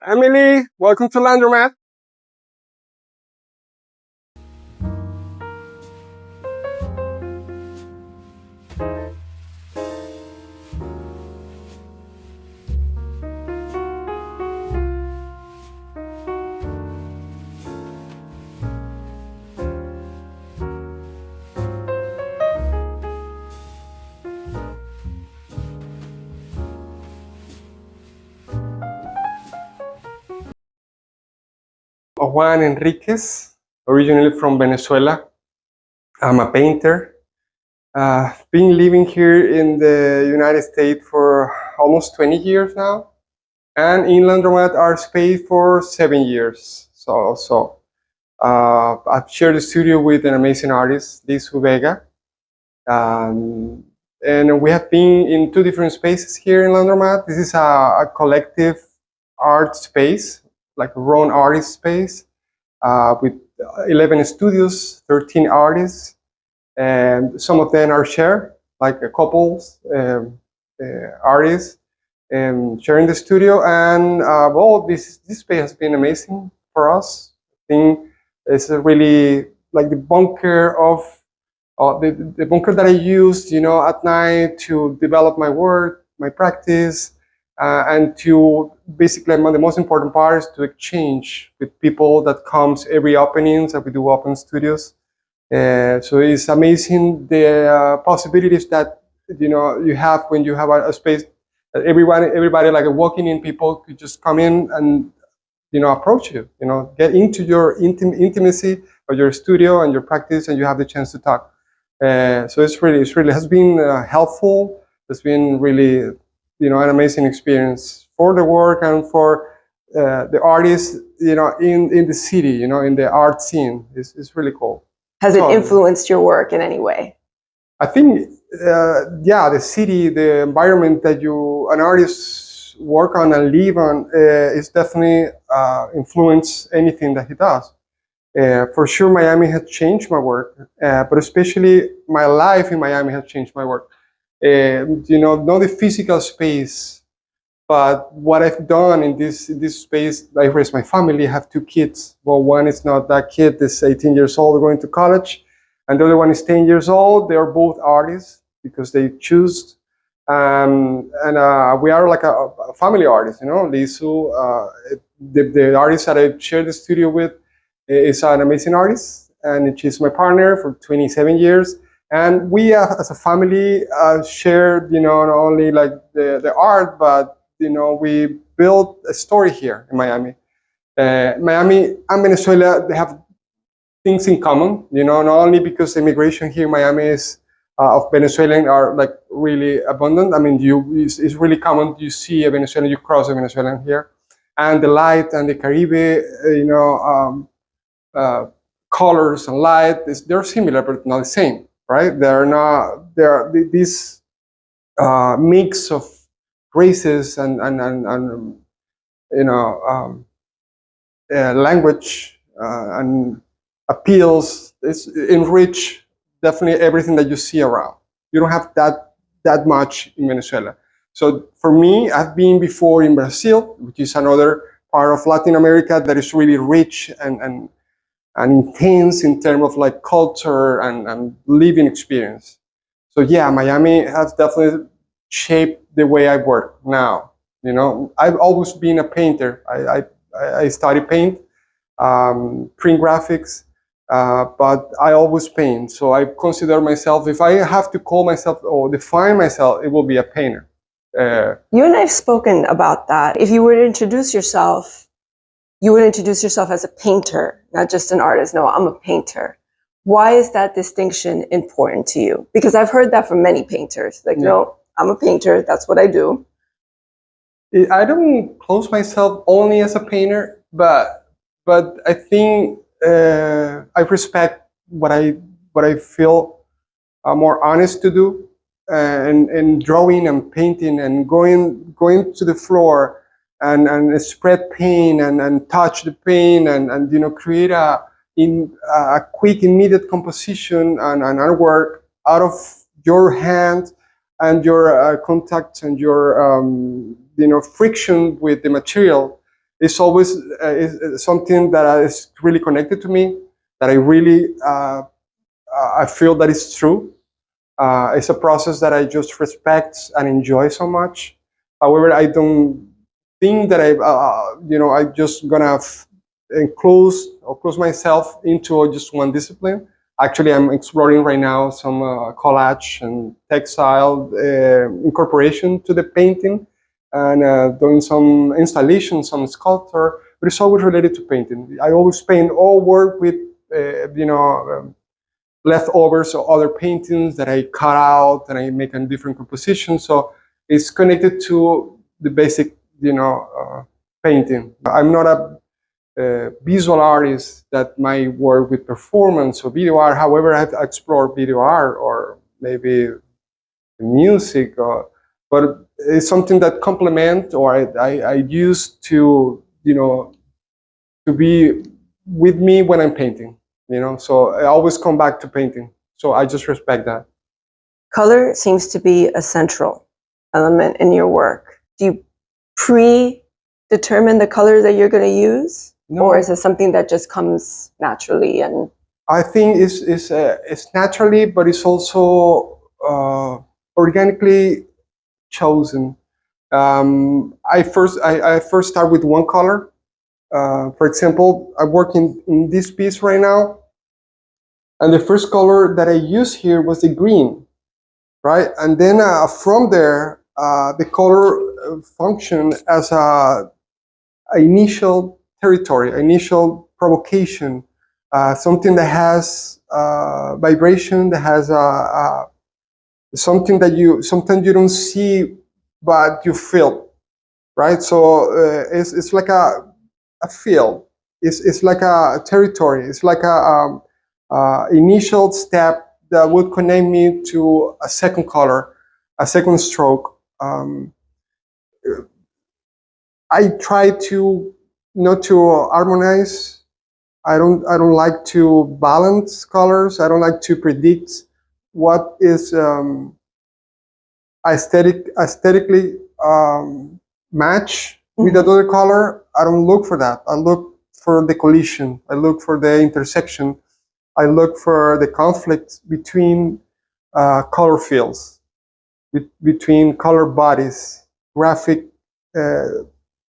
Emily, welcome to Laundromat. Juan Henriquez, originally from Venezuela. I'm a painter. Been living here in the United States for almost 20 years now, and in Laundromat Art Space for 7 years. I've shared the studio with an amazing artist, Liz Vega, um, and we have been in two different spaces here in Laundromat. This is a collective art space, like a own artist space, with 11 studios, 13 artists, and some of them are shared, like a couples, artists, and sharing the studio. And well, this space has been amazing for us. I think it's a really like the bunker of the bunker that I used, at night to develop my work, my practice, and to basically the most important part is to exchange with people that comes every openings that we do open studios. So it's amazing the possibilities that you have when you have a space that everybody like walking in, people could just come in and approach you, get into your intimacy of your studio and your practice, and you have the chance to talk. So it's really has been helpful. It's been really an amazing experience for the work and for the artists in the city, in the art scene. It's really cool. Has it influenced your work in any way? I think, the city, the environment that an artist work on and live on is definitely influence anything that he does. For sure, Miami has changed my work, but especially my life in Miami has changed my work. Not the physical space, but what I've done in this space. I raised my family. I have two kids. Well, one is not that kid. Is 18 years old, going to college, and the other one is 10 years old. They are both artists because they choose. And we are like a family artist. Lisu, the artist that I share the studio with, is an amazing artist, and she's my partner for 27 years. And we, as a family, shared, not only like the art, but we built a story here in Miami. Miami and Venezuela, they have things in common, not only because immigration here in Miami is of Venezuelan are like really abundant. I mean, it's really common. You see a Venezuelan, you cross a Venezuelan here, and the light and the Caribe, colors and light, they're similar but not the same, right? They're this mix of races and language and appeals is enrich definitely everything that you see around. You don't have that much in Venezuela. So for me, I've been before in Brazil, which is another part of Latin America that is really rich and intense in terms of like culture and living experience. So yeah, Miami has definitely shaped the way I work now. I've always been a painter. I studied paint, print graphics, but I always paint. So I consider myself, if I have to call myself or define myself, it will be a painter. You and I have spoken about that. If you were to introduce yourself, you would introduce yourself as a painter, not just an artist. No, I'm a painter. Why is that distinction important to you? Because I've heard that from many painters. Like, no, I'm a painter. That's what I do. I don't close myself only as a painter, but I think I respect what I feel more honest to do, and drawing and painting and going to the floor and spread paint and touch the paint and create a quick immediate composition and artwork out of your hand and your contact and your friction with the material. It's always is something that is really connected to me, that I really I feel that it's true. It's a process that I just respect and enjoy so much. However, I don't think that I just gonna close myself into just one discipline. Actually, I'm exploring right now some collage and textile incorporation to the painting, and doing some installation, some sculpture. But it's always related to painting. I always paint or work with leftovers or other paintings that I cut out and I make a different composition. So it's connected to the basic, painting. I'm not a visual artist that might work with performance or video art. However, I've explored video art or maybe music, but it's something that complement or I use to, to be with me when I'm painting. So I always come back to painting. So I just respect that. Color seems to be a central element in your work. Do you predetermine the color that you're going to use? No. Or is it something that just comes naturally? And I think it's naturally, but it's also organically chosen. I first start with one color. For example, I'm working in this piece right now, and the first color that I used here was the green, right? And then from there, the color function as a initial territory, initial provocation, something that has vibration, that has something that sometimes you don't see, but you feel, right? So it's like a field. It's like a territory. It's like a initial step that would connect me to a second color, a second stroke. I try to not to harmonize. I don't like to balance colors. I don't like to predict what is aesthetically match with another color. I don't look for that. I look for the collision. I look for the intersection. I look for the conflict between color fields, between color bodies, graphic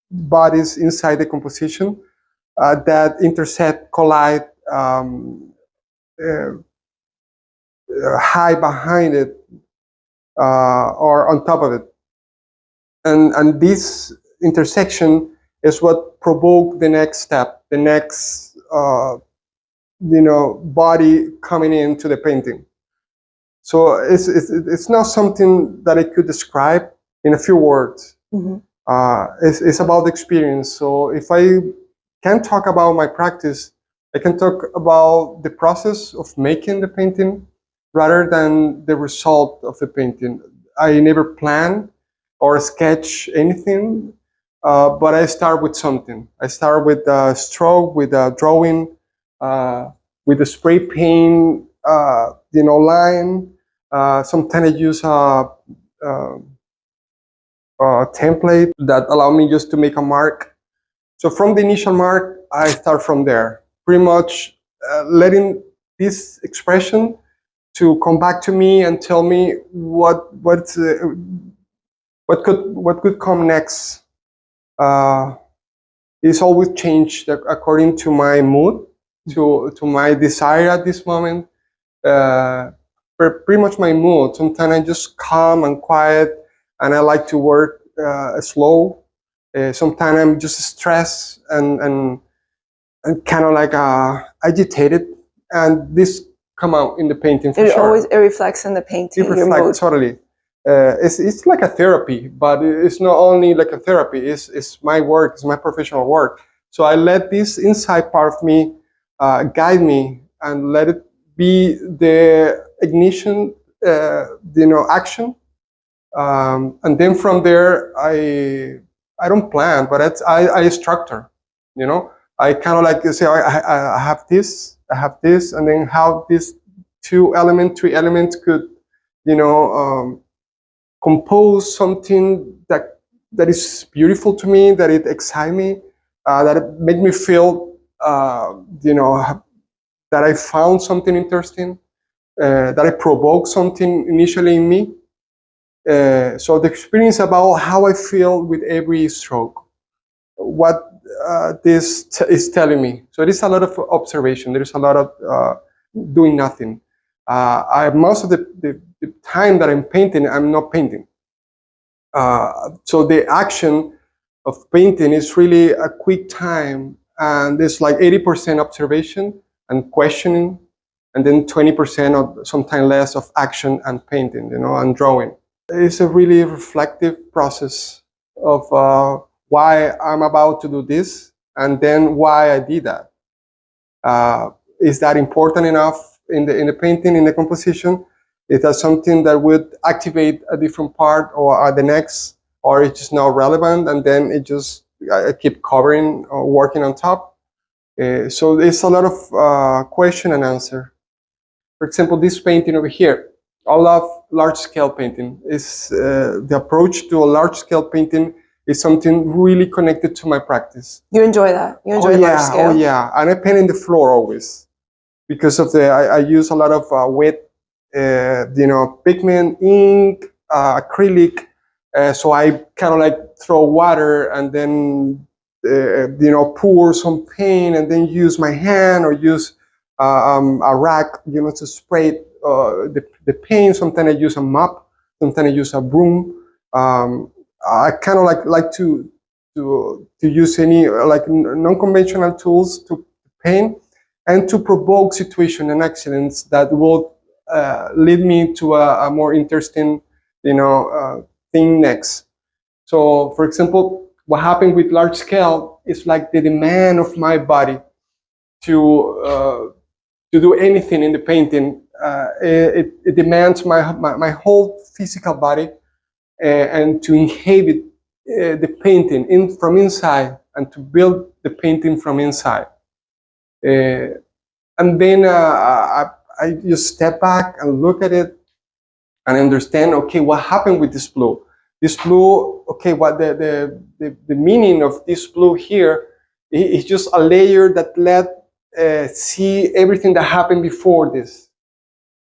bodies inside the composition that intersect, collide, hide behind it, or on top of it. And this intersection is what provoked the next step, the next body coming into the painting. So it's not something that I could describe in a few words. Mm-hmm. It's about the experience. So if I can talk about my practice, I can talk about the process of making the painting rather than the result of the painting. I never plan or sketch anything, but I start with something. I start with a stroke, with a drawing, with a spray paint, line. Sometimes I use a template that allow me just to make a mark. So from the initial mark, I start from there, pretty much letting this expression to come back to me and tell me what could come next. It's always changed according to my mood, to my desire at this moment. Pretty much my mood. Sometimes I just calm and quiet, and I like to work slow. Sometimes I'm just stressed and kind of like agitated, and this come out in the painting for sure. It reflects in the painting. It reflects totally. It's like a therapy, but it's not only like a therapy. It's my work. It's my professional work. So I let this inside part of me guide me and let it be the ignition, action. And then from there, I don't plan, but I structure. I kind of like say I have this, and then how these three elements could, compose something that is beautiful to me, that it excites me, that make me feel, that I found something interesting, that I provoked something initially in me. So the experience about how I feel with every stroke, what this is telling me. So it is a lot of observation. There is a lot of doing nothing. Most of the time that I'm painting, I'm not painting. So the action of painting is really a quick time, and it's like 80% observation and questioning, and then 20% or sometimes less of action and painting, and drawing. It's a really reflective process of why I'm about to do this, and then why I did that. Is that important enough in the painting, in the composition? Is that something that would activate a different part or the next, or it's just not relevant, and then I keep covering or working on top? So it's a lot of question and answer. For example, this painting over here, I love large-scale painting. The approach to a large-scale painting is something really connected to my practice. You enjoy that? You enjoy large scale? Oh yeah, and I paint in the floor always because of I use a lot of wet, pigment, ink, acrylic. So I kind of like throw water and then pour some paint and then use my hand or use a rack, to spray the paint. Sometimes I use a mop. Sometimes I use a broom. I kind of like to use any non-conventional tools to paint and to provoke situation and accidents that will lead me to a more interesting, thing next. So, for example, what happened with large scale is like the demand of my body to do anything in the painting. It demands my whole physical body and to inhabit the painting from inside and to build the painting from inside. And then I just step back and look at it and understand, okay, what happened with this blue? This blue, okay, what the meaning of this blue here is just a layer that let see everything that happened before this.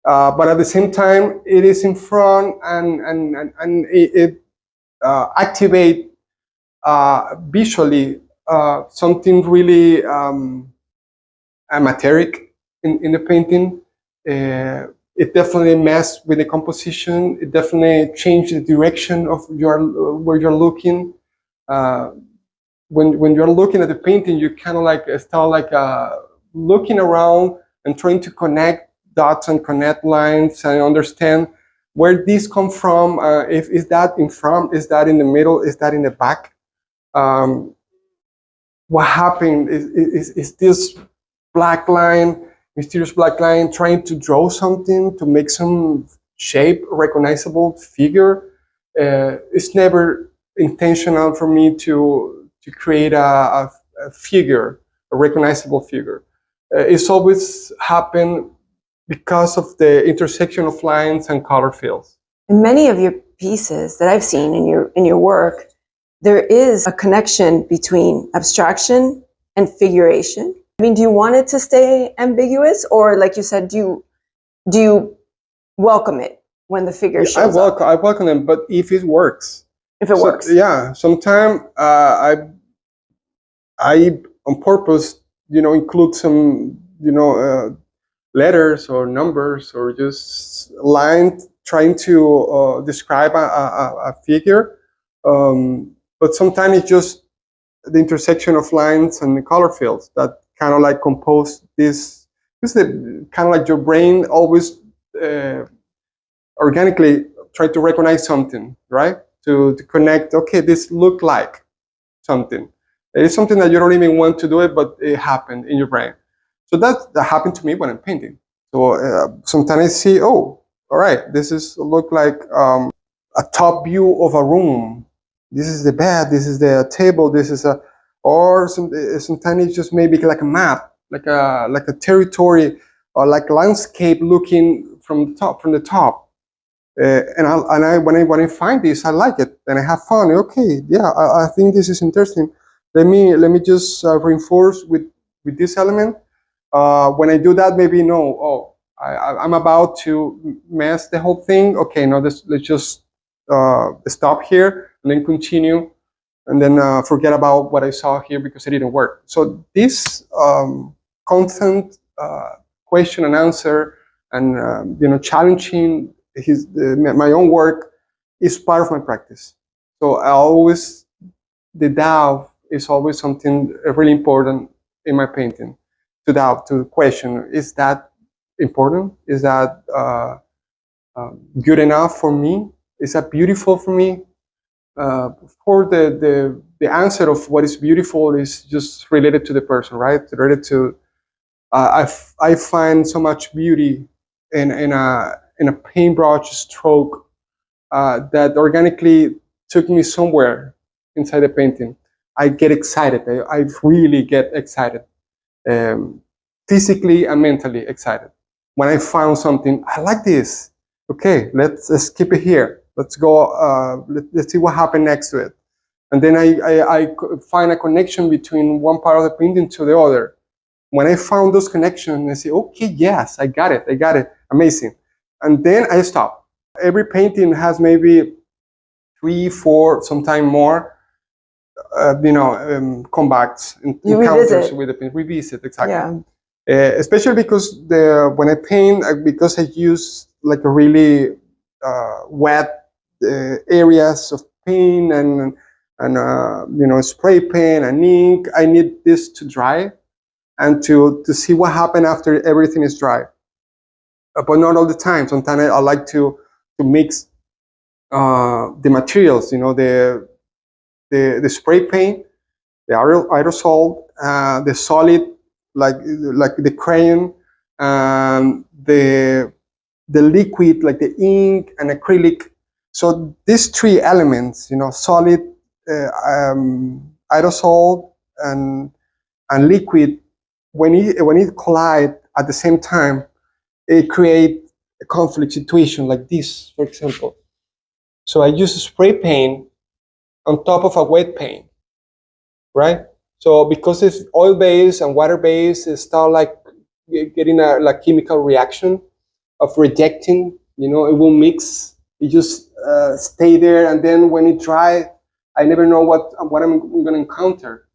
But at the same time, it is in front and it activate visually something really amateuric in the painting. It definitely messed with the composition. It definitely changed the direction of where you're looking. When you're looking at the painting, you kind of like start looking around and trying to connect dots and connect lines and understand where these come from. If is that in front, is that in the middle, is that in the back? What happened is this black line, mysterious black line, trying to draw something, to make some shape, recognizable figure. It's never intentional for me to create a figure, a recognizable figure. It's always happened because of the intersection of lines and color fields. In many of your pieces that I've seen in your work, there is a connection between abstraction and figuration. I mean, do you want it to stay ambiguous, or like you said, do you welcome it when the figure shows up? I welcome them, but if it works. If it works. Yeah, sometimes I on purpose, include some, letters or numbers or just lines trying to describe a figure. But sometimes it's just the intersection of lines and the color fields that kind of like compose this. It's kind of like your brain always organically try to recognize something, right? To connect, okay, this look like something. It's something that you don't even want to do it, but it happened in your brain. So that happened to me when I'm painting. So sometimes I see, oh, all right, this is look like a top view of a room. This is the bed, this is the table, this is sometimes it's just maybe like a map, like a territory or like landscape looking from the top. When I find this, I like it and I have fun. Okay, yeah, I think this is interesting. let me just reinforce with this element. When I do that, maybe I'm about to mess the whole thing. Okay, no, let's just stop here and then continue, and then forget about what I saw here because it didn't work. So this constant question and answer, and challenging my own work is part of my practice. So the doubt is always something really important in my painting. To doubt, to question, is that important? Is that good enough for me? Is that beautiful for me? For the answer of what is beautiful is just related to the person, right? Related to I find so much beauty in a paintbrush stroke that organically took me somewhere inside the painting. I get excited. I really get excited, physically and mentally excited. When I found something, I like this. Okay, let's keep it here. Let's go. Let's see what happened next to it. And then I find a connection between one part of the painting to the other. When I found those connections, I say, okay, yes, I got it, amazing. And then I stop. Every painting has maybe 3, 4, sometimes more, comebacks, encounters with the paint, revisit, exactly. Yeah. Especially because when I paint, because I use like a really wet areas of paint and spray paint and ink, I need this to dry and to see what happened after everything is dry. But not all the time. Sometimes I like to mix the materials, the spray paint, the aerosol, the solid, like the crayon, the liquid, like the ink and acrylic. So these 3 elements, solid, aerosol, and liquid, when it collide at the same time, it creates a conflict situation like this, for example. So I use spray paint on top of a wet paint, right? So because it's oil-based and water-based, it starts like getting a chemical reaction of rejecting. It will mix. It just stay there, and then when it dry, I never know what I'm going to encounter.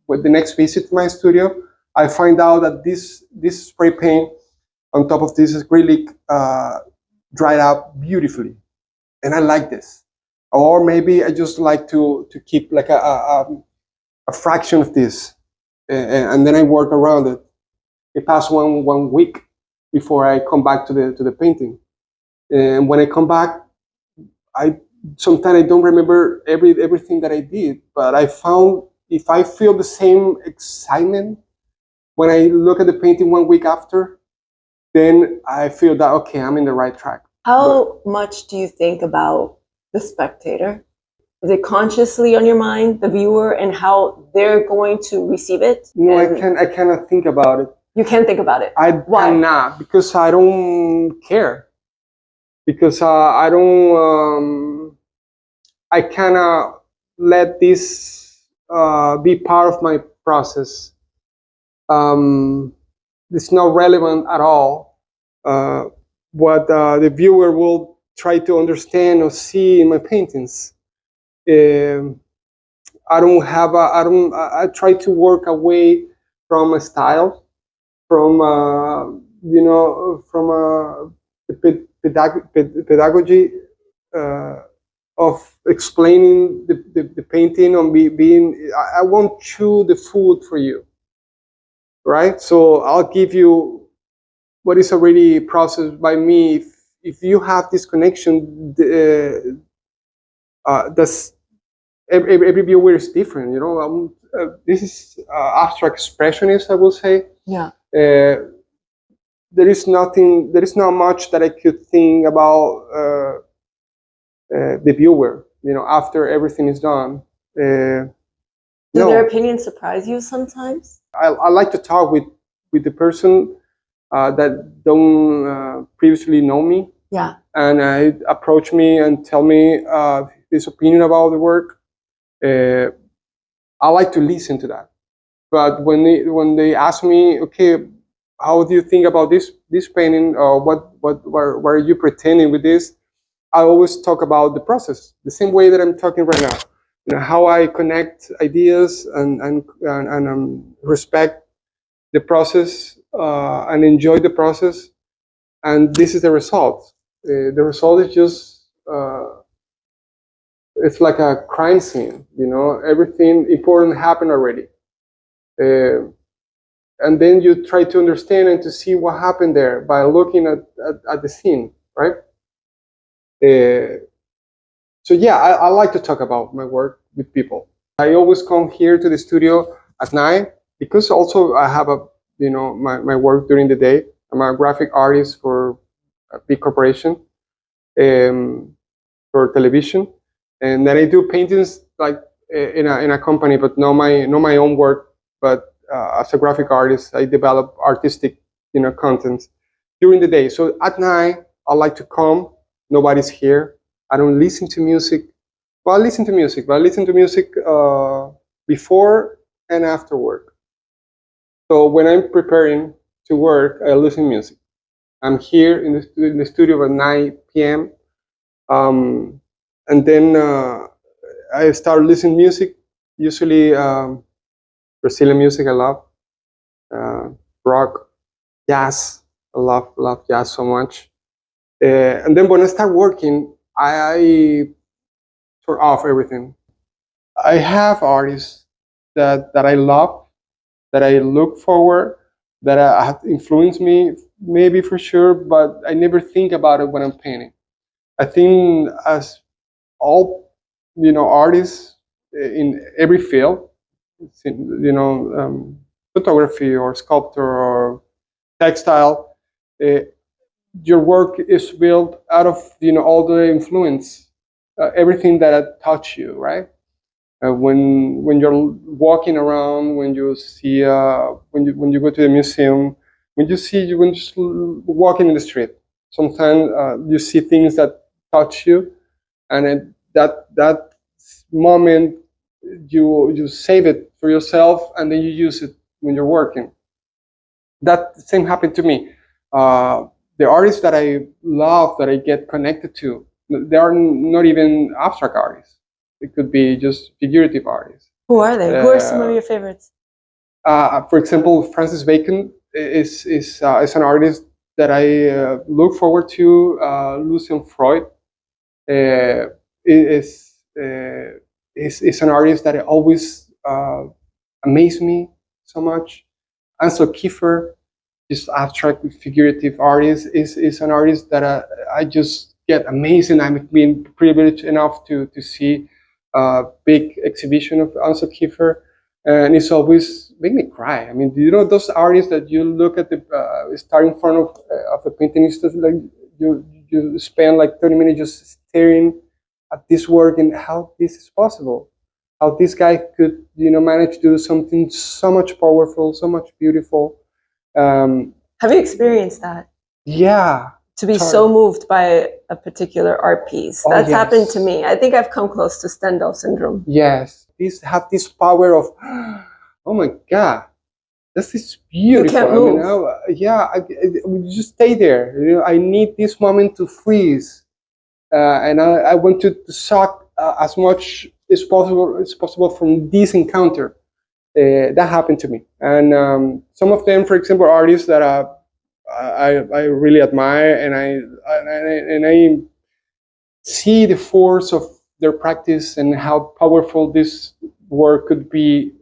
With the next visit to my studio, I find out that this spray paint on top of this acrylic dried up beautifully, and I like this. Or maybe I just like to keep like a fraction of this, and then I work around it. It passed one week before I come back to the painting, and when I come back, sometimes I don't remember everything that I did, but I found if I feel the same excitement when I look at the painting 1 week after, then I feel that, okay, I'm in the right track. How much do you think about the spectator? Is it consciously on your mind, the viewer, and how they're going to receive it? No, I cannot think about it. You can't think about it? Why not? Because I don't care. Because I don't, I cannot let this be part of my process. It's not relevant at all what the viewer will try to understand or see in my paintings. I try to work away from a style, from the pedagogy of explaining the painting on being. I won't chew the food for you, right? So I'll give you what is already processed by me. If you have this connection, that's every viewer is different. This is abstract expressionist, I will say. Yeah. There is not much that I could think about the viewer, after everything is done. Do their opinions surprise you sometimes? I like to talk with the person that don't previously know me. Yeah. And approach me and tell me his opinion about the work. I like to listen to that. But when they ask me, okay, how do you think about this painting, or what are you pretending with this? I always talk about the process, the same way that I'm talking right now. How I connect ideas and respect the process and enjoy the process, and this is the result. The result is just it's like a crime scene. Everything important happened already, and then you try to understand and to see what happened there by looking at the scene, right? So yeah, I like to talk about my work with people. I always come here to the studio at night because also I have my work during the day. I'm a graphic artist for a big corporation, for television, and then I do paintings like in a company, but not my own work. But as a graphic artist, I develop artistic contents during the day. So at night, I like to come. Nobody's here. I don't listen to music. Well, I listen to music, but I listen to music before and after work. So when I'm preparing to work, I listen to music. I'm here in the studio at 9 p.m. And then I start listening to music. Usually Brazilian music I love, rock, jazz. I love jazz so much. And then when I start working, I turn off everything. I have artists that I love, that I look forward, that have influenced me, maybe for sure, but I never think about it when I'm painting. I think as all artists in every field, photography or sculptor or textile, your work is built out of all the influence, everything that touch you, right? When you're walking around, when you see when you go to the museum, when you just walking in the street, sometimes you see things that touch you, and that moment you save it for yourself, and then you use it when you're working. That same happened to me. The artists that I love, that I get connected to, they are not even abstract artists. It could be just figurative artists. Who are they? Who are some of your favorites? For example, Francis Bacon is an artist that I look forward to. Lucian Freud is an artist that always amazes me so much. Ansel Kiefer, this abstract figurative artist, is an artist that I just get amazing. I'm being privileged enough to see a big exhibition of Ansel Kiefer, and it's always make me cry. I mean, those artists that you look at the start in front of a painting, it's just like you spend like 30 minutes just staring at this work and how this is possible, how this guy could manage to do something so much powerful, so much beautiful. Have you experienced that? Yeah. To be so moved by a particular art piece. That's happened to me. I think I've come close to Stendhal syndrome. Yes. These have this power of, oh my God, this is beautiful. You can't move. We just stay there. I need this moment to freeze. And I want to suck as much as possible from this encounter. That happened to me. And some of them, for example, artists that I really admire, and I see the force of their practice and how powerful this work could be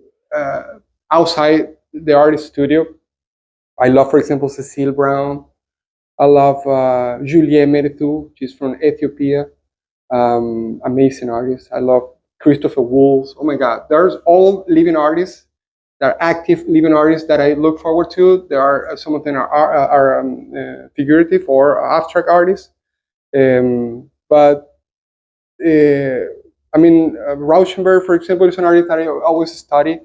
outside the artist studio. I love, for example, Cecile Brown. I love Juliet Meretu. She's from Ethiopia. Amazing artist. I love Christopher Wolves. Oh my God, there's all living artists. There are active living artists that I look forward to. There are some of them are figurative or abstract artists. But Rauschenberg, for example, is an artist that I always study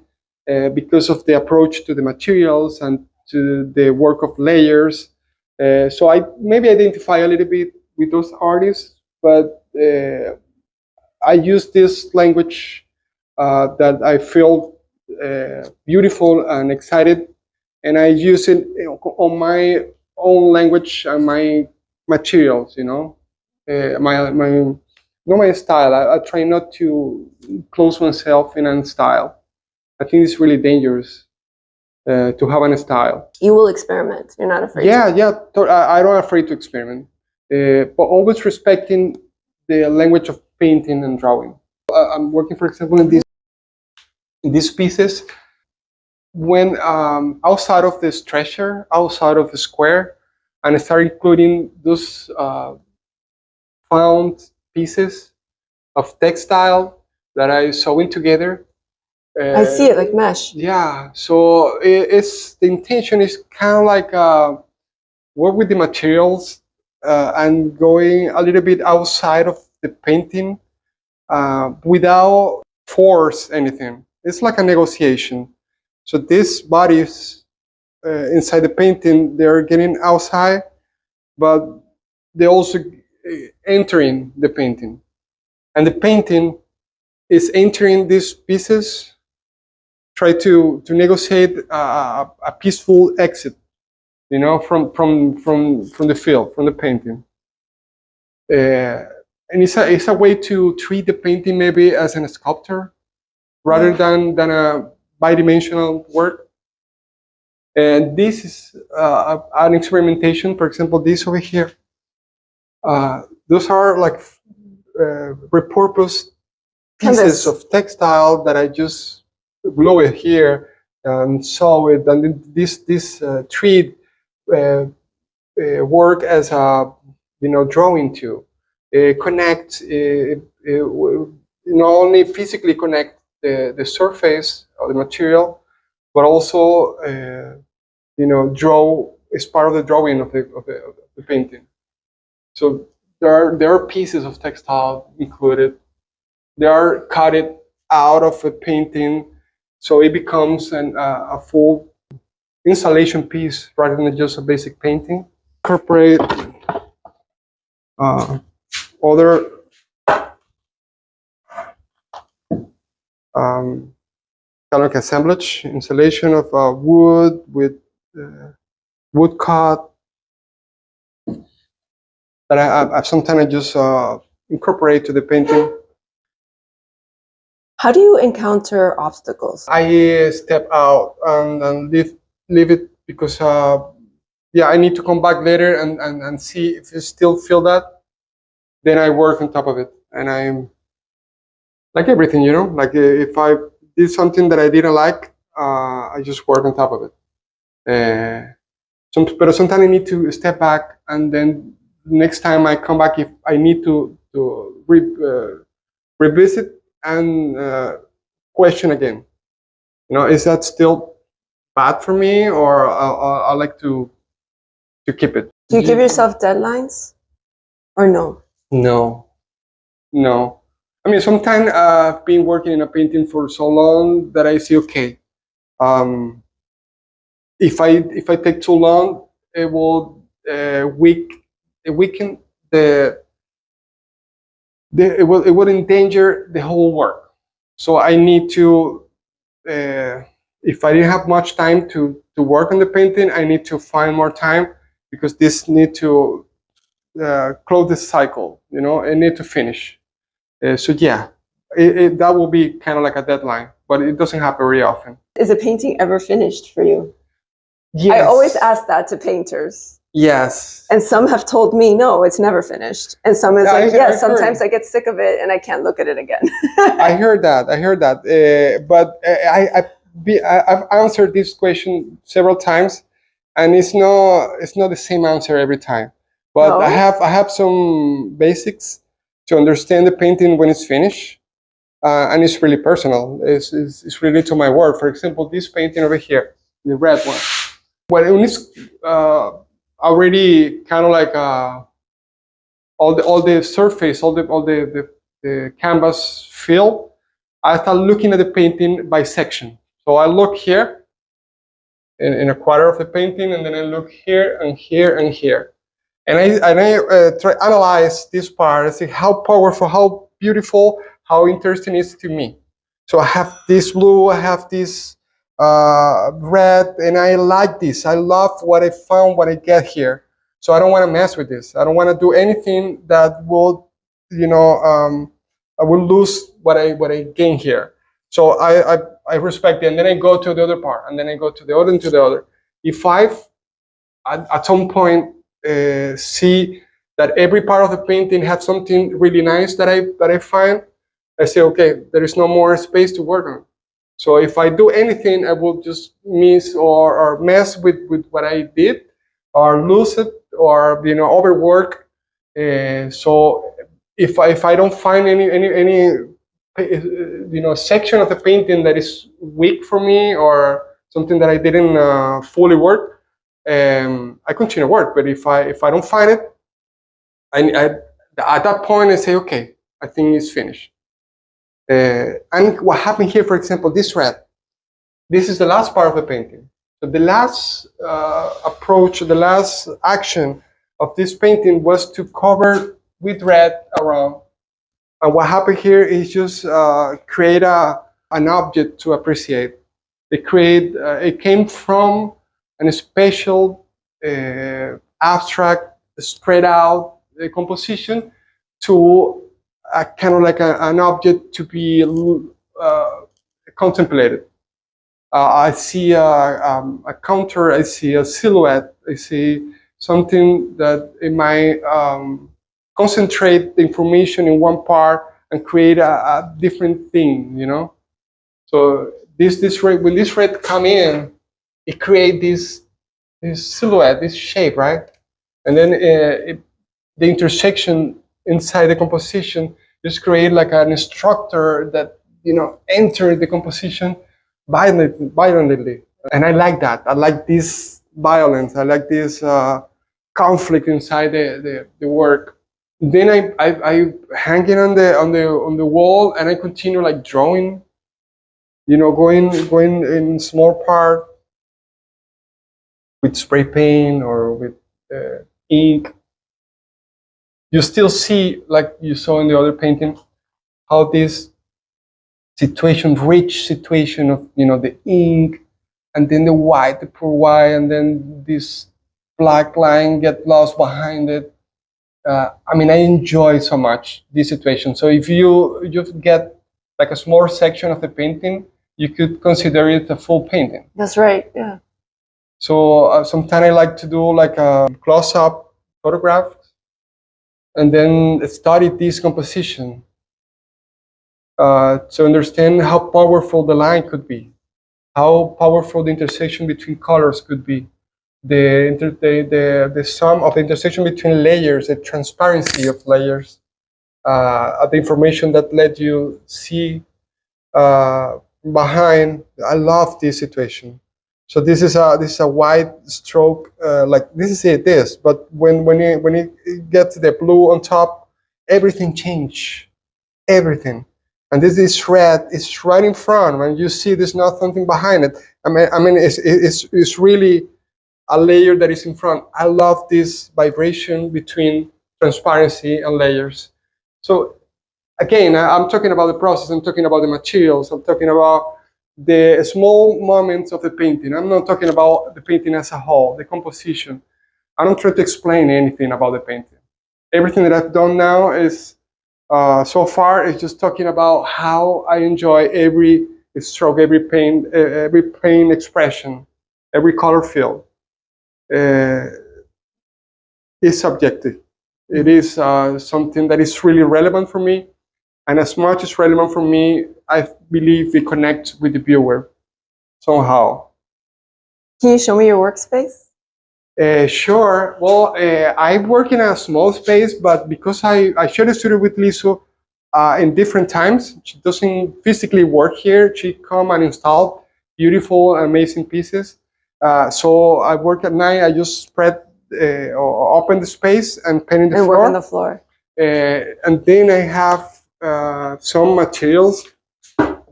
because of the approach to the materials and to the work of layers. So I maybe identify a little bit with those artists, but I use this language that I feel beautiful and excited, and I use it on my own language and my materials. Not my style. I try not to close myself in a style. I think it's really dangerous to have a style. You will experiment. You're not afraid. Yeah, I'm not afraid to experiment, but always respecting the language of painting and drawing. I'm working, for example, in these pieces. When outside of this treasure, outside of the square, and I start including those found pieces of textile that I sewing together. I see it like mesh. Yeah, so the intention is kind of like work with the materials and going a little bit outside of the painting without force anything. It's like a negotiation. So these bodies inside the painting, they're getting outside, but they also entering the painting, and the painting is entering these pieces. Try to negotiate a peaceful exit, from the field, from the painting. And it's a way to treat the painting maybe as a sculptor rather than a bidimensional work. And this is an experimentation. For example, this over here. Those are like repurposed pieces of textile that I just glue it here and sew it, and then this thread work as a drawing to connect, not only physically connect the surface of the material, but also draw as part of the drawing of the painting. So there are pieces of textile included. They are cut out of a painting, so it becomes a full installation piece rather than just a basic painting. Incorporate other kind of like assemblage, installation of wood with wood cut that I sometimes just incorporate to the painting. How do you encounter obstacles? I step out and leave it because I need to come back later and see if I still feel that. Then I work on top of it, and I'm like everything, like if I did something that I didn't like, I just work on top of it. But sometimes I need to step back, and then next time I come back, if I need to revisit and question again, is that still bad for me, or I like to keep it? Do you give yourself deadlines, or no? No. I mean, sometimes I've been working in a painting for so long that I see, okay, if I take too long, it will weaken it will endanger the whole work. So I need to, if I didn't have much time to work on the painting, I need to find more time, because this need to close the cycle, I need to finish. So yeah, that will be kind of like a deadline, but it doesn't happen very often. Is a painting ever finished for you? Yes. I always ask that to painters. Yes. And some have told me, no, it's never finished. And some is yes, sometimes I get sick of it and I can't look at it again. I heard that. But I've answered this question several times, and it's not the same answer every time. But no? I have some basics to understand the painting when it's finished, and it's really personal. It's related to my work. For example, this painting over here, the red one. When it's already kind of like all the surface, all the canvas filled, I start looking at the painting by section. So I look here in a quarter of the painting, and then I look here and here and here, and I try to analyze this part and see how powerful, how beautiful, how interesting it is to me. So I have this blue, I have this red, and I like this. I love what I found, what I get here. So I don't want to mess with this. I don't want to do anything that will, I will lose what I gain here. So I respect it, and then I go to the other part, and then I go to the other and to the other. If I've at some point see that every part of the painting has something really nice that I find, I say, okay, there is no more space to work on. So if I do anything, I will just miss or mess with what I did, or lose it, or overwork. So if I don't find any section of the painting that is weak for me, or something that I didn't fully work, I continue work. But if I don't find it, at that point I say, okay, I think it's finished. And what happened here, for example, this red, this is the last part of the painting. So the last approach, the last action of this painting was to cover with red around. And what happened here is just create an object to appreciate. It came from a special abstract, spread out composition to kind of like an object to be contemplated. I see a counter, I see a silhouette, I see something that it might concentrate the information in one part and create a different thing, So this red, when this red come in, it create this silhouette, this shape, right? And then the intersection inside the composition just create like an instructor that enter the composition violently. And I like that. I like this violence. I like this conflict inside the work. Then I hang it on the wall, and I continue like drawing. Going in small part with spray paint or with ink. You still see, like you saw in the other painting, how this rich situation of the ink, and then the white, the poor white, and then this black line get lost behind it. I enjoy so much this situation. So if you get like a small section of the painting, you could consider it a full painting. That's right. Yeah. So sometimes I like to do like a close-up photograph, and then study this composition to understand how powerful the line could be, how powerful the intersection between colors could be, the sum of the intersection between layers, the transparency of layers, the information that let you see behind. I love this situation. So this is a wide stroke, like this is it, but when you get to the blue on top, everything change, everything. And this is red, it's right in front. When you see there's not something behind it. It's really a layer that is in front. I love this vibration between transparency and layers. So again, I'm talking about the process, I'm talking about the materials, I'm talking about the small moments of the painting. I'm not talking about the painting as a whole, the composition. I don't try to explain anything about the painting. Everything that I've done now is, so far, is just talking about how I enjoy every stroke, every paint expression, every color field. Is subjective. It is something that is really relevant for me. And as much as relevant for me, I believe it connects with the viewer somehow. Can you show me your workspace? Sure. Well, I work in a small space, but because I share the studio with Liso in different times, she doesn't physically work here. She come and install beautiful, amazing pieces. So I work at night. I just spread or open the space and paint the floor. Work on the floor. And then I have some materials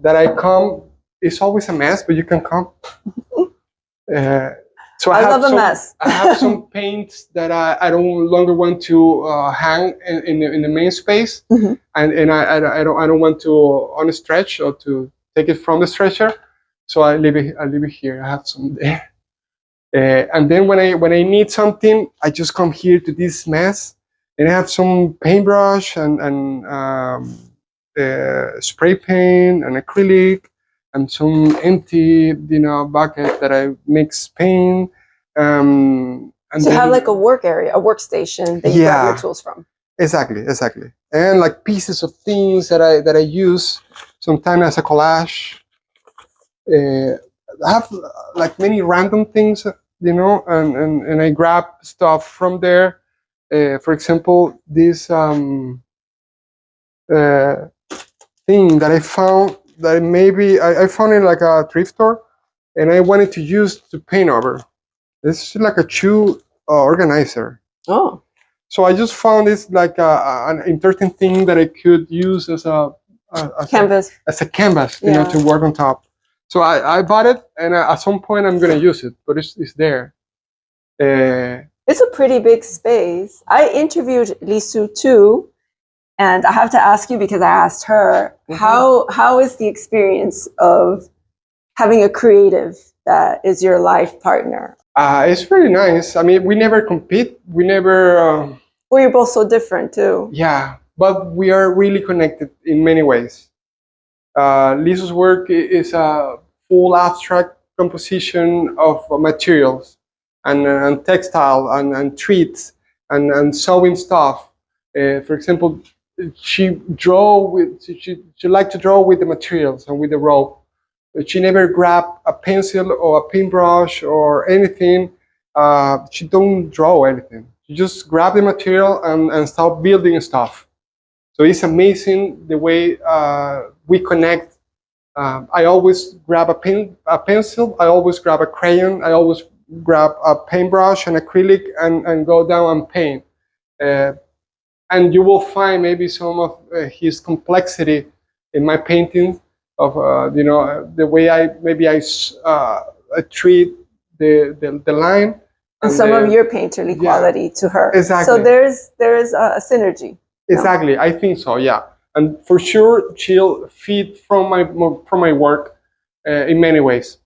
that I come. It's always a mess, but you can come. So I love a mess. I have some paints that I don't longer want to hang in the main space, and I don't want to unstretch or to take it from the stretcher. So I leave it here. I have some there. And then when I need something, I just come here to this mess, and I have some paintbrush and spray paint and acrylic and some empty bucket that I mix paint. And So you then, have like a work area, a workstation that you grab your tools from. Exactly, and like pieces of things that I use sometimes as a collage. I have like many random things, and I grab stuff from there. For example, this thing that I found that maybe I found it like a thrift store, and I wanted to use to paint over. It's like a shoe organizer. Oh. So I just found this like an interesting thing that I could use as a canvas. As a canvas, to work on top. So I bought it, and at some point I'm gonna use it, but it's there. It's a pretty big space. I interviewed Lisu too, and I have to ask you, because I asked her, how is the experience of having a creative that is your life partner? It's really nice. I mean, we never compete. We never. Well, you're both so different too. Yeah, but we are really connected in many ways. Lisu's work is a full abstract composition of materials and textile and treats and sewing stuff. For example, she liked to draw with the materials and with the rope. But she never grabbed a pencil or a paintbrush or anything. She don't draw anything. She just grab the material and start building stuff. So it's amazing the way we connect. I always grab a pencil. I always grab a crayon. I always grab a paintbrush and acrylic and go down and paint. And you will find maybe some of his complexity in my paintings of the way I treat the line. And some of your painterly quality to her. Exactly. So there's a synergy. Exactly, I think so. Yeah, and for sure she'll feed from my work in many ways.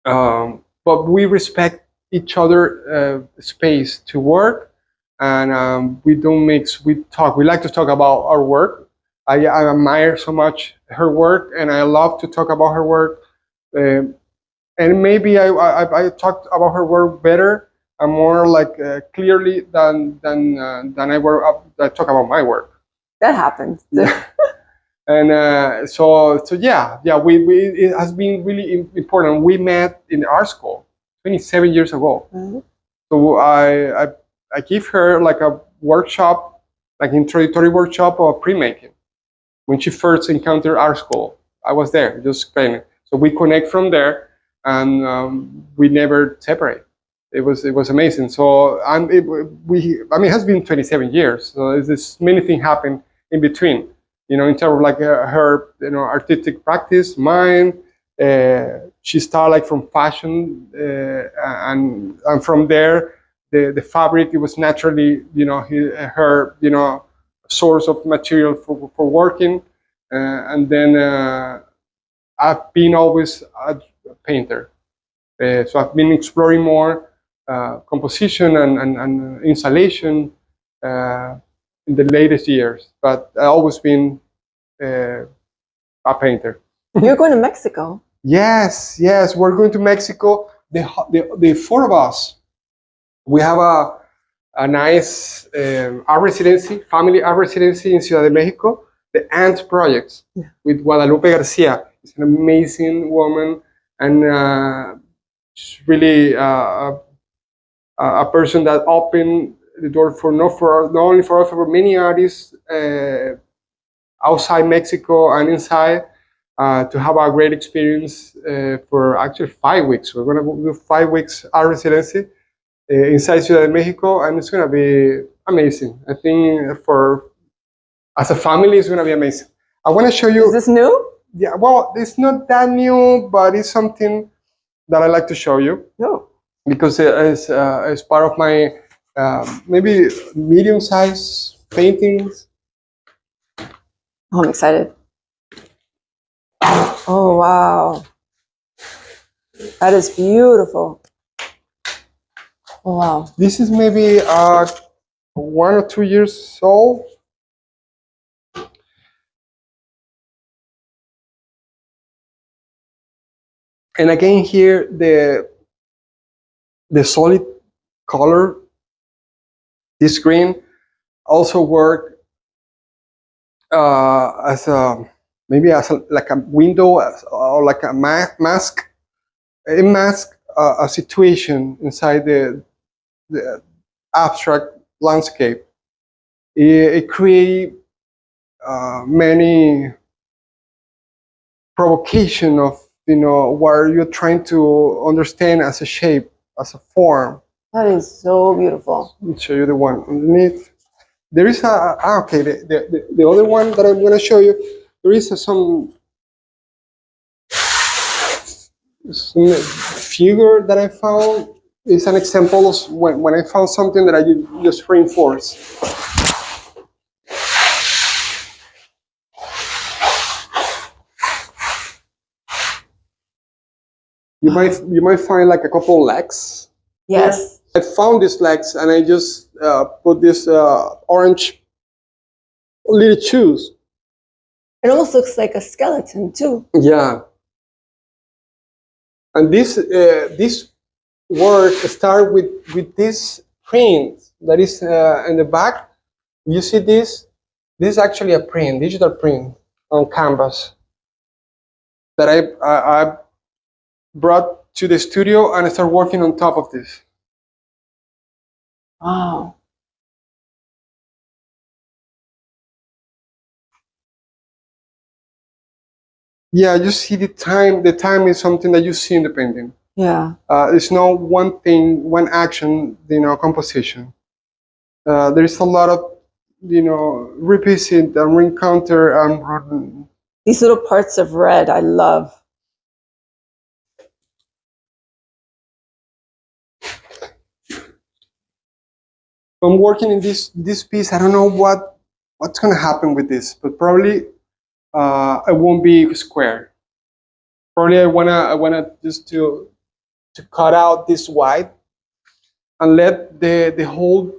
But we respect each other space to work, and we don't mix. We talk. We like to talk about our work. I admire so much her work, and I love to talk about her work. And maybe I talked about her work better and more like clearly than I talk about my work. That happens. Yeah. And so yeah, it has been really important. We met in art school 27 years ago. Mm-hmm. So I give her like a workshop, like introductory workshop of printmaking. When she first encountered art school, I was there just painting. So we connect from there, and we never separate. It was amazing. So it has been 27 years. So there's many things happen in between. In terms of like her artistic practice, mine. She started like from fashion, and from there the fabric. It was naturally her source of material for working, and then I've been always a painter. So I've been exploring more composition and installation in the latest years, but I've always been a painter. You're going to Mexico. Yes, we're going to Mexico. The four of us, we have a nice art residency, family art residency in Ciudad de Mexico, the Ant Project, with Guadalupe Garcia. She's an amazing woman, and she's really a person that opened the door for not only for us, for many artists outside Mexico and inside, to have a great experience for actually 5 weeks. We're going to do 5 weeks art residency inside Ciudad de Mexico, and it's going to be amazing. I think as a family, it's going to be amazing. I want to show you. Is this new? Yeah, well, it's not that new, but it's something that I like to show you. No. Because it's part of my maybe medium-sized paintings. Oh, I'm excited. Oh, wow. That is beautiful. Oh, wow. This is maybe 1 or 2 years old. And again here, the solid color, this green, also work as a maybe as like a window or like a mask. It masks a situation inside the abstract landscape. It creates many provocation of what you're trying to understand as a shape, as a form. That is so beautiful. Let me show you the one underneath. There is okay, the other one that I'm going to show you, there is some figure that I found. It's an example of when I found something that I just reinforce. You might find like a couple legs. Yes. Here. I found these legs and I just put this orange little shoes. It almost looks like a skeleton too. Yeah. And this work start with this print that is in the back. You see this? This is actually a print, digital print on canvas that I brought to the studio and I started working on top of this. Wow. Yeah, you see the time. The time is something that you see in the painting. Yeah. It's not one thing, one action, composition. There is a lot of, revisit and re-encounter and These little parts of red, I love. I'm working in this piece. I don't know what's gonna happen with this, but probably it won't be square. Probably I wanna just to cut out this white and let the whole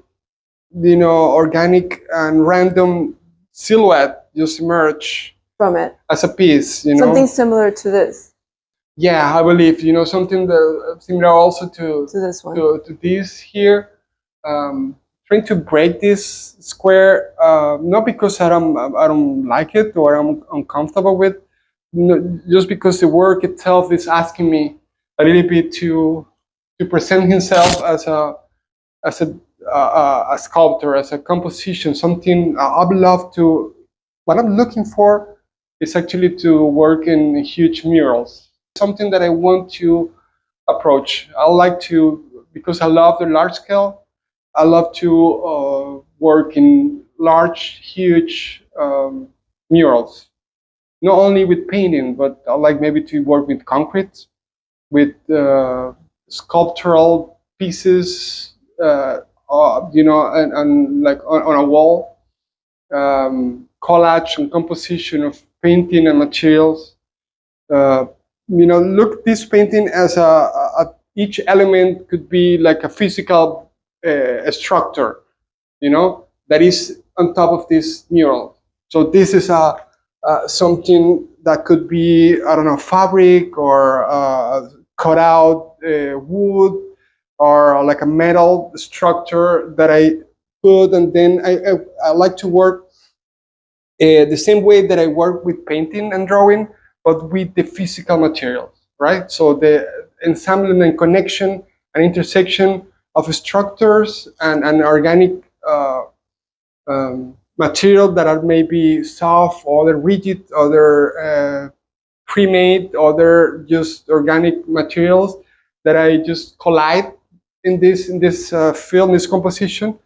organic and random silhouette just emerge From it. as a piece. Something similar to this. Yeah, I believe something that similar also to this one. to this here. Trying to break this square, not because I don't like it or I'm uncomfortable with, just because the work itself is asking me a little bit to present himself as a sculptor, as a composition, something I'd love to. What I'm looking for is actually to work in huge murals. Something that I want to approach. I like to, because I love the large scale. I love to work in large, huge murals. Not only with painting, but I like maybe to work with concrete, with sculptural pieces, and like on a wall, collage and composition of painting and materials. Look this painting as each element could be like a physical structure, that is on top of this mural. So this is something that could be, I don't know, fabric or cut out wood or like a metal structure that I put, and then I like to work the same way that I work with painting and drawing, but with the physical materials, right? So the ensemble and connection and intersection of structures and organic material that are maybe soft, other rigid, other pre-made, other just organic materials that I just collide in this film, this composition,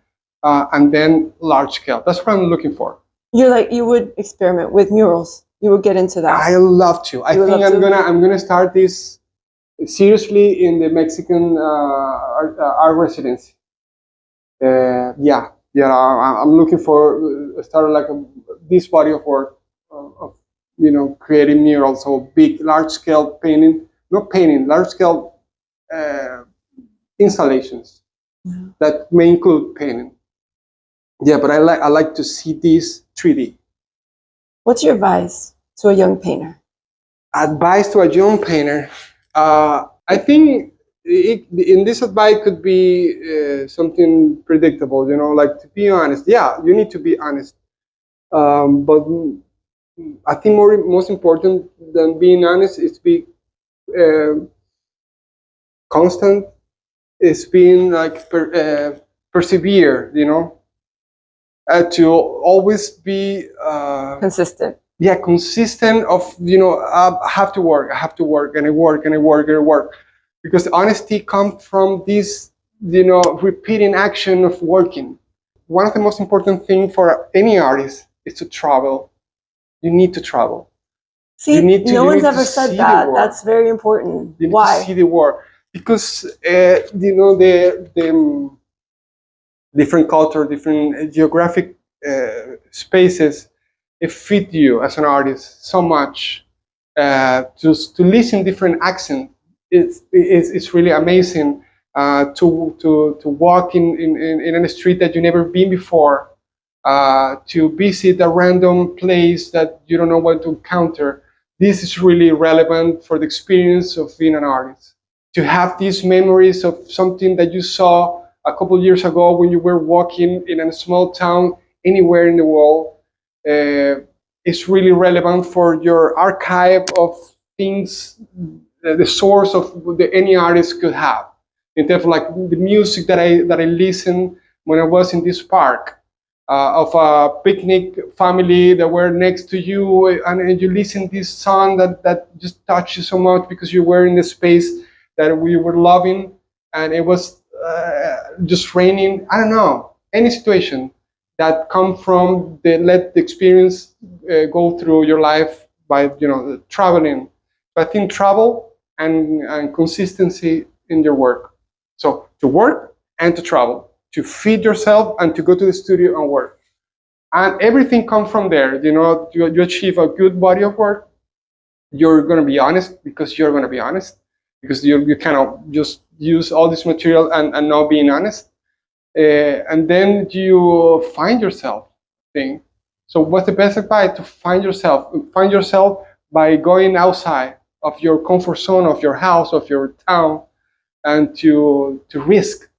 and then large scale. That's what I'm looking for. You would experiment with murals. You would get into that. I love to. I think I'm gonna start this seriously in the Mexican art residency. I'm looking for start like this body of work of creating murals or big, large-scale painting, not painting, large-scale installations that may include painting. Yeah, but I like to see this 3D. What's your advice to a young painter? Advice to a young painter. I think in this advice could be something predictable, like to be honest. Yeah, you need to be honest. But I think most important than being honest is be constant. Is being like persevere, to always be Consistent. Yeah, consistent of I have to work, and I work and I work and I work, because honesty comes from this repeating action of working. One of the most important things for any artist is to travel. You need to travel. See, no one's ever said that. That's very important. You need Why? to see the world, because the different culture, different geographic spaces, it fit you as an artist so much. Just to listen different accents, it's really amazing. To walk in a street that you never been before, to visit a random place that you don't know what to encounter. This is really relevant for the experience of being an artist. To have these memories of something that you saw a couple years ago when you were walking in a small town anywhere in the world, is really relevant for your archive of things, the source of any artist could have. In terms of like the music that I listened when I was in this park, of a picnic family that were next to you, and you listen to this song that just touched you so much because you were in the space that we were loving, and it was just raining. I don't know, any situation that come from let the experience go through your life by traveling. So I think travel and consistency in your work. So to work and to travel, to feed yourself and to go to the studio and work, and everything comes from there. You achieve a good body of work. You're going to be honest because you're going to be honest, because you cannot just use all this material and not being honest. And then you find yourself thing. So what's the best advice? To find yourself. Find yourself by going outside of your comfort zone, of your house, of your town, and to risk.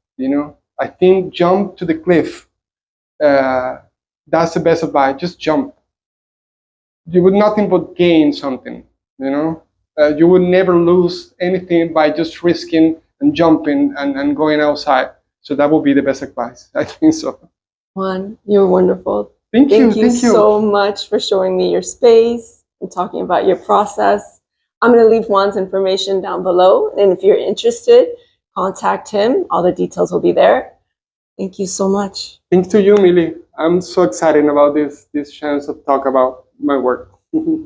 I think jump to the cliff. That's the best advice. Just jump. You would nothing but gain something. You would never lose anything by just risking and jumping and going outside. So that would be the best advice. I think so. Juan, you're wonderful. Thank you so much for showing me your space and talking about your process. I'm going to leave Juan's information down below. And if you're interested, contact him. All the details will be there. Thank you so much. Thanks to you, Millie. I'm so excited about this chance to talk about my work.